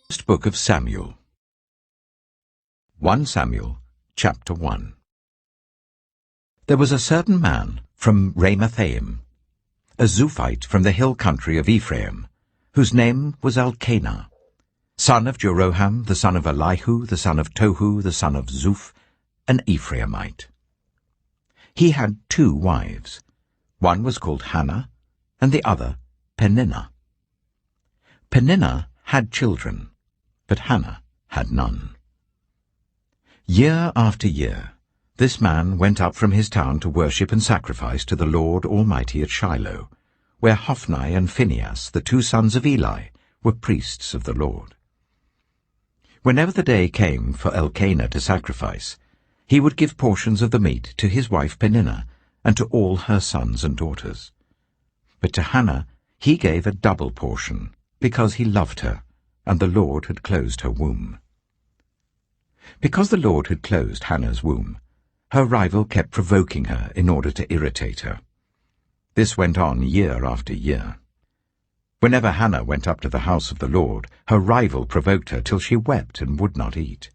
First Book of Samuel. 1 Samuel, chapter 1. There was a certain man from Ramathaim, a Zuphite from the hill country of Ephraim, whose name was Elkanah, son of Jeroham, the son of Elihu, the son of Tohu, the son of Zuph, an Ephraimite. He had 2 wives. One was called Hannah, and the other Peninnah. Peninnah had children, but Hannah had none. Year after year, this man went up from his town to worship and sacrifice to the Lord Almighty at Shiloh, where Hophni and Phinehas, the 2 sons of Eli, were priests of the Lord. Whenever the day came for Elkanah to sacrifice, he would give portions of the meat to his wife Peninnah and to all her sons and daughters. But to Hannah he gave a double portion, because he loved her, and the Lord had closed her womb. Because the Lord had closed Hannah's womb, her rival kept provoking her in order to irritate her. This went on year after year. Whenever Hannah went up to the house of the Lord, her rival provoked her till she wept and would not eat.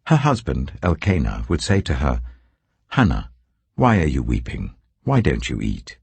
Her husband, Elkanah, would say to her, "Hannah, why are you weeping? Why don't you eat?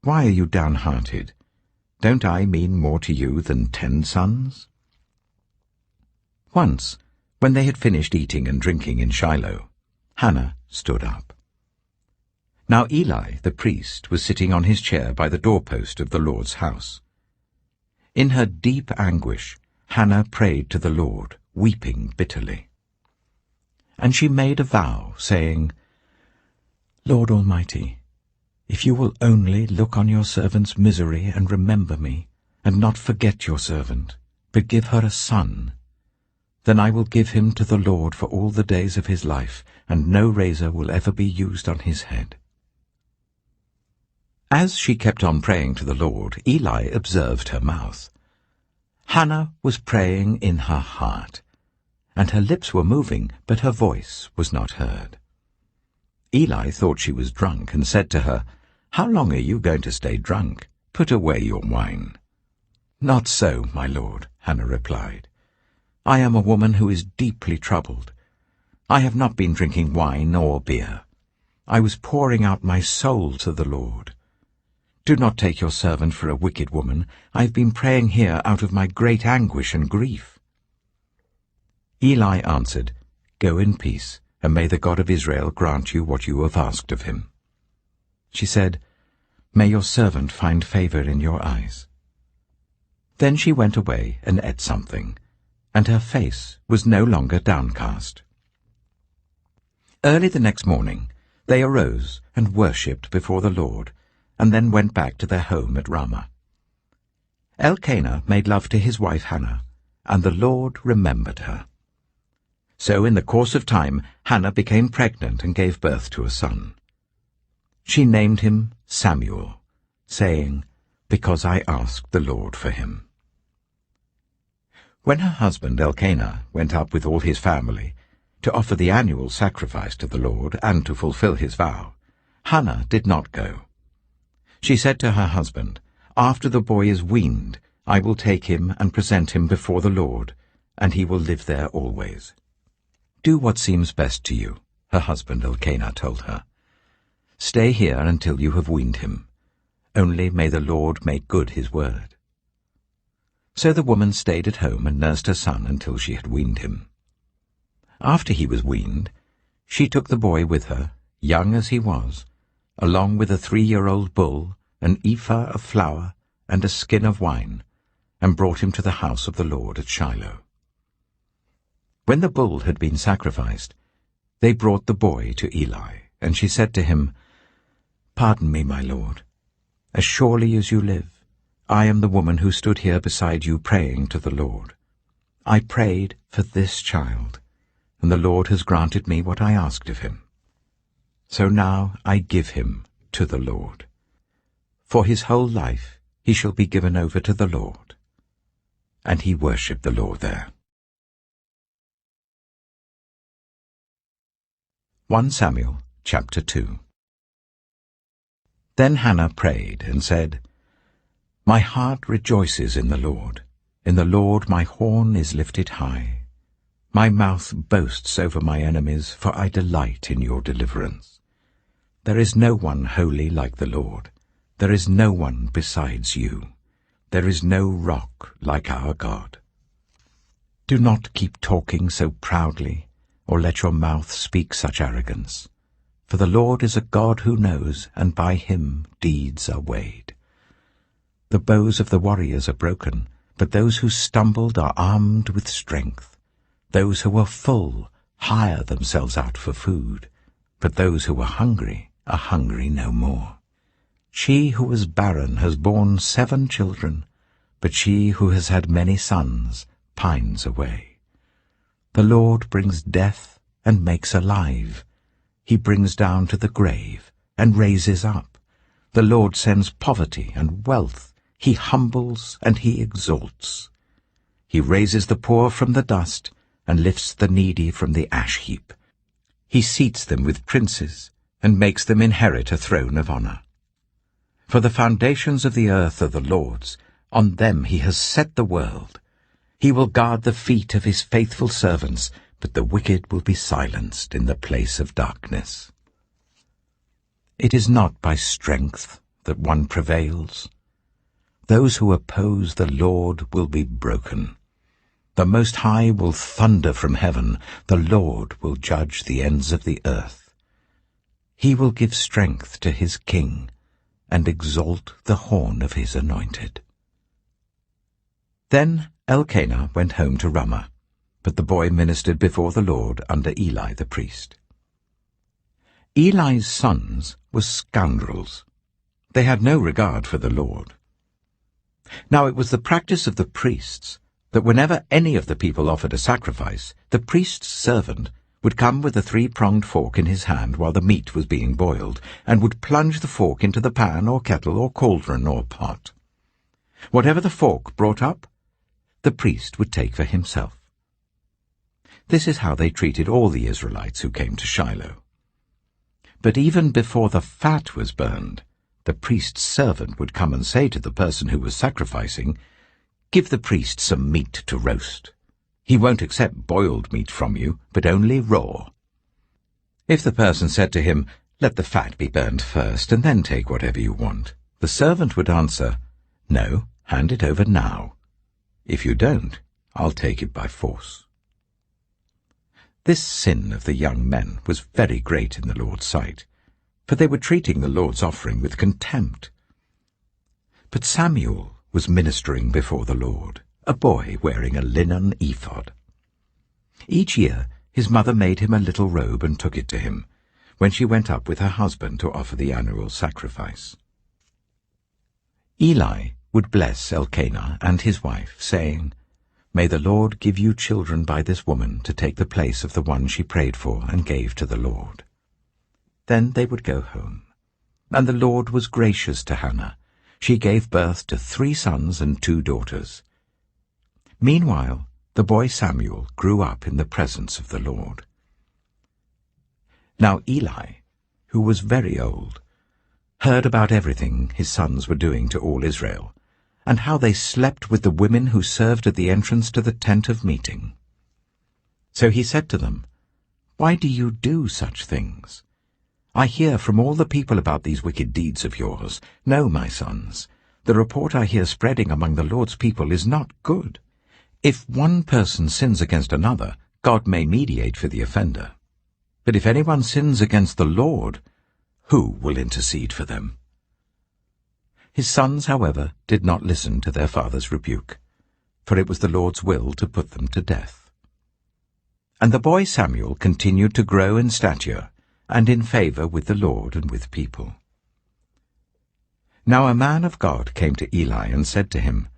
Why are you downhearted? Don't I mean more to you than 10 sons?" Once, when they had finished eating and drinking in Shiloh, Hannah stood up. Now Eli, the priest, was sitting on his chair by the doorpost of the Lord's house. In her deep anguish, Hannah prayed to the Lord, weeping bitterly. And she made a vow, saying, "Lord Almighty, if you will only look on your servant's misery and remember me, and not forget your servant, but give her a son, then I will give him to the Lord for all the days of his life, and no razor will ever be used on his head." As she kept on praying to the Lord, Eli observed her mouth. Hannah was praying in her heart, and her lips were moving, but her voice was not heard. Eli thought she was drunk, and said to her, "How long are you going to stay drunk? Put away your wine." "Not so, my lord," Hannah replied. "I am a woman who is deeply troubled. I have not been drinking wine or beer. I was pouring out my soul to the Lord. Do not take your servant for a wicked woman. I have been praying here out of my great anguish and grief." Eli answered, "Go in peace, and may the God of Israel grant you what you have asked of him." She said, "May your servant find favor in your eyes." Then she went away and ate something, and her face was no longer downcast. Early the next morning they arose and worshipped before the Lord, and then went back to their home at Ramah. Elkanah made love to his wife Hannah, and the Lord remembered her. So in the course of time Hannah became pregnant and gave birth to a son. She named him Samuel, saying, "Because I asked the Lord for him." When her husband Elkanah went up with all his family to offer the annual sacrifice to the Lord and to fulfill his vow, Hannah did not go. She said to her husband, "After the boy is weaned, I will take him and present him before the Lord, and he will live there always." "Do what seems best to you," her husband Elkanah told her. "Stay here until you have weaned him. Only may the Lord make good his word." So the woman stayed at home and nursed her son until she had weaned him. After he was weaned, she took the boy with her, young as he was, along with a 3-year-old bull, an ephah of flour, and a skin of wine, and brought him to the house of the Lord at Shiloh. When the bull had been sacrificed, they brought the boy to Eli, and she said to him, "Pardon me, my lord. As surely as you live, I am the woman who stood here beside you praying to the Lord. I prayed for this child, and the Lord has granted me what I asked of him. So now I give him to the Lord. For his whole life he shall be given over to the Lord." And he worshipped the Lord there. 1 Samuel chapter 2. Then Hannah prayed and said, My heart rejoices in the Lord. In the Lord my horn is lifted high. My mouth boasts over my enemies, for I delight in your deliverance. There is no one holy like the Lord. There is no one besides you. There is no rock like our God. Do not keep talking so proudly, or let your mouth speak such arrogance. For the Lord is a God who knows, and by him deeds are weighed. The bows of the warriors are broken, but those who stumbled are armed with strength. Those who are full hire themselves out for food, but those who are hungry no more. She who was barren has borne 7 children, but she who has had many sons pines away. The Lord brings death and makes alive. He brings down to the grave and raises up. The Lord sends poverty and wealth. He humbles and he exalts. He raises the poor from the dust and lifts the needy from the ash heap. He seats them with princes and makes them inherit a throne of honor. For the foundations of the earth are the Lord's. On them he has set the world. He will guard the feet of his faithful servants, but the wicked will be silenced in the place of darkness. It is not by strength that one prevails. Those who oppose the Lord will be broken. The Most High will thunder from heaven. The Lord will judge the ends of the earth. He will give strength to his king and exalt the horn of his anointed. Then Elkanah went home to Ramah, but the boy ministered before the Lord under Eli the priest. Eli's sons were scoundrels. They had no regard for the Lord. Now it was the practice of the priests that whenever any of the people offered a sacrifice, the priest's servant would come with a 3-pronged fork in his hand while the meat was being boiled, and would plunge the fork into the pan or kettle or cauldron or pot. Whatever the fork brought up, the priest would take for himself. This is how they treated all the Israelites who came to Shiloh. But even before the fat was burned, the priest's servant would come and say to the person who was sacrificing, "Give the priest some meat to roast. He won't accept boiled meat from you, but only raw." If the person said to him, "Let the fat be burned first, and then take whatever you want," the servant would answer, "No, hand it over now. If you don't, I'll take it by force." This sin of the young men was very great in the Lord's sight, for they were treating the Lord's offering with contempt. But Samuel was ministering before the Lord, a boy wearing a linen ephod. Each year his mother made him a little robe and took it to him, when she went up with her husband to offer the annual sacrifice. Eli would bless Elkanah and his wife, saying, "May the Lord give you children by this woman to take the place of the one she prayed for and gave to the Lord." Then they would go home. And the Lord was gracious to Hannah. She gave birth to 3 sons and 2 daughters. Meanwhile, the boy Samuel grew up in the presence of the Lord. Now Eli, who was very old, heard about everything his sons were doing to all Israel, and how they slept with the women who served at the entrance to the tent of meeting. So he said to them, "Why do you do such things? I hear from all the people about these wicked deeds of yours. No, my sons, the report I hear spreading among the Lord's people is not good. If one person sins against another, God may mediate for the offender. But if anyone sins against the Lord, who will intercede for them?" His sons, however, did not listen to their father's rebuke, for it was the Lord's will to put them to death. And the boy Samuel continued to grow in stature and in favor with the Lord and with people. Now a man of God came to Eli and said to him,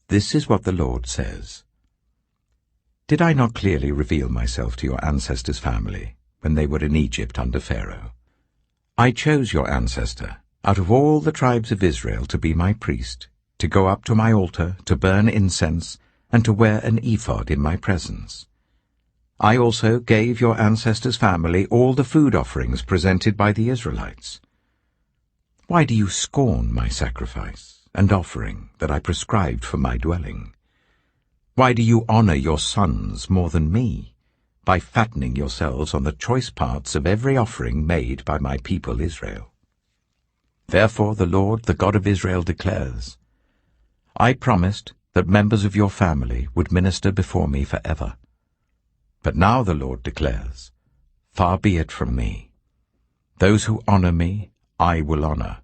"This is what the Lord says. Did I not clearly reveal myself to your ancestors' family when they were in Egypt under Pharaoh? I chose your ancestor out of all the tribes of Israel to be my priest, to go up to my altar, to burn incense, and to wear an ephod in my presence. I also gave your ancestors' family all the food offerings presented by the Israelites. Why do you scorn my sacrifice and offering that I prescribed for my dwelling? Why do you honor your sons more than me, by fattening yourselves on the choice parts of every offering made by my people Israel? Therefore the Lord, the God of Israel, declares, I promised that members of your family would minister before me forever. But now the Lord declares, far be it from me. Those who honor me I will honor,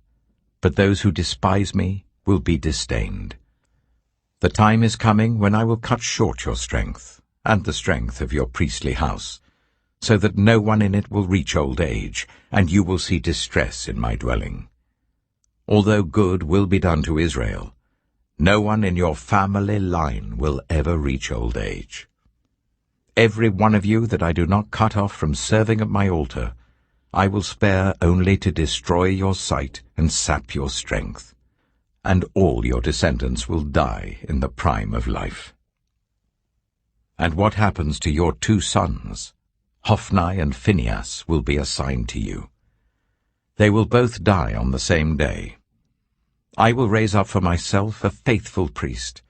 but those who despise me will be disdained. The time is coming when I will cut short your strength, and the strength of your priestly house, so that no one in it will reach old age, and you will see distress in my dwelling. Although good will be done to Israel, no one in your family line will ever reach old age. Every one of you that I do not cut off from serving at my altar, I will spare only to destroy your sight and sap your strength, and all your descendants will die in the prime of life. And what happens to your 2 sons, Hophni and Phinehas, will be assigned to you. They will both die on the same day. I will raise up for myself a faithful priest,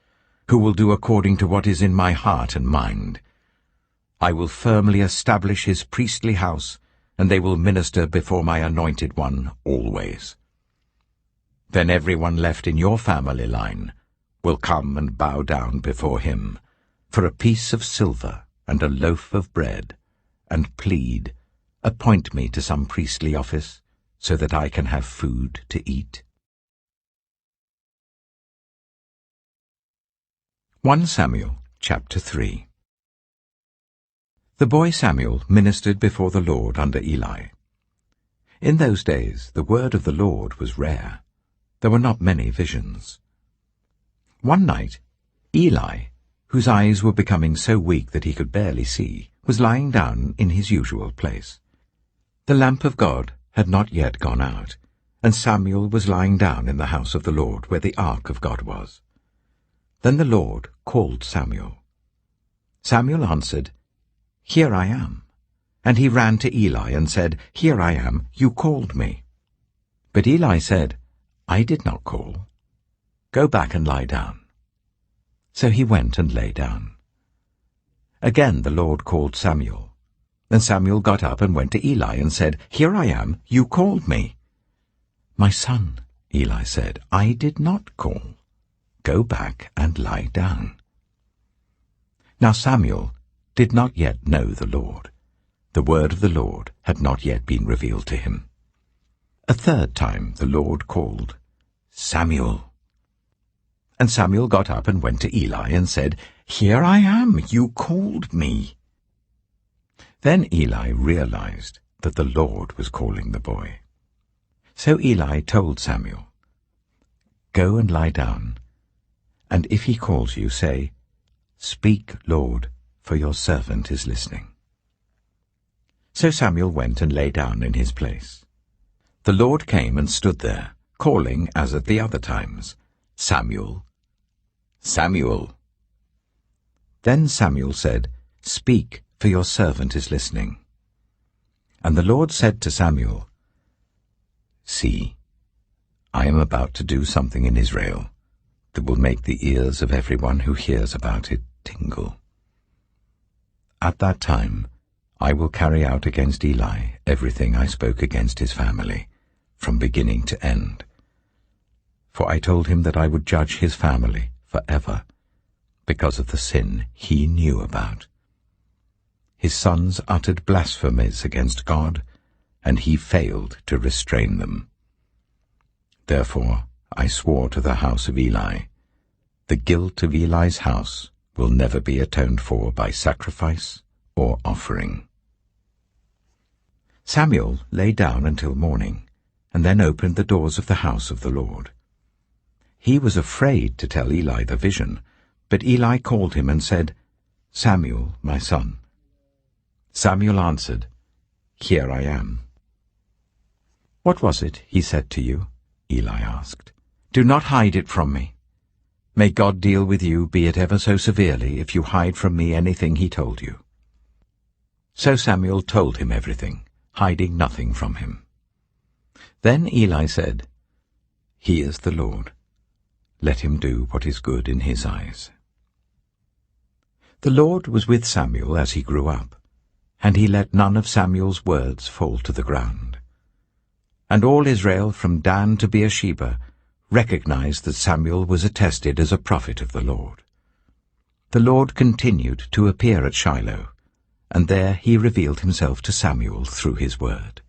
who will do according to what is in my heart and mind. I will firmly establish his priestly house, and they will minister before my anointed one always. Then everyone left in your family line will come and bow down before him for a piece of silver and a loaf of bread, and plead, appoint me to some priestly office, so that I can have food to eat. 1 Samuel chapter 3. The boy Samuel ministered before the Lord under Eli. In those days the word of the Lord was rare. There were not many visions. One night, Eli, whose eyes were becoming so weak that he could barely see, was lying down in his usual place. The lamp of God had not yet gone out, and Samuel was lying down in the house of the Lord where the ark of God was. Then the Lord called Samuel. Samuel answered, Here I am. And he ran to Eli and said, Here I am, you called me. But Eli said, I did not call. Go back and lie down. So he went and lay down. Again the Lord called Samuel. Then Samuel got up and went to Eli and said, Here I am, you called me. My son, Eli said, I did not call. Go back and lie down. Now Samuel did not yet know the Lord. The word of the Lord had not yet been revealed to him. A third time the Lord called, Samuel. And Samuel got up and went to Eli and said, Here I am, you called me. Then Eli realized that the Lord was calling the boy. So Eli told Samuel, Go and lie down, and if he calls you, say, Speak, Lord, for your servant is listening. So Samuel went and lay down in his place. The Lord came and stood there, calling as at the other times, Samuel, Samuel. Then Samuel said, Speak, for your servant is listening. And the Lord said to Samuel, See, I am about to do something in Israel that will make the ears of everyone who hears about it tingle. At that time I will carry out against Eli everything I spoke against his family, from beginning to end. For I told him that I would judge his family forever, because of the sin he knew about. His sons uttered blasphemies against God, and he failed to restrain them. Therefore I swore to the house of Eli, the guilt of Eli's house will never be atoned for by sacrifice or offering. Samuel lay down until morning, and then opened the doors of the house of the Lord. He was afraid to tell Eli the vision, but Eli called him and said, Samuel, my son. Samuel answered, Here I am. What was it he said to you? Eli asked. Do not hide it from me. May God deal with you, be it ever so severely, if you hide from me anything he told you. So Samuel told him everything, hiding nothing from him. Then Eli said, He is the Lord. let him do what is good in his eyes. The Lord was with Samuel as he grew up, and he let none of Samuel's words fall to the ground. And all Israel from Dan to Beersheba recognized that Samuel was attested as a prophet of the Lord. The Lord continued to appear at Shiloh, and there he revealed himself to Samuel through his word.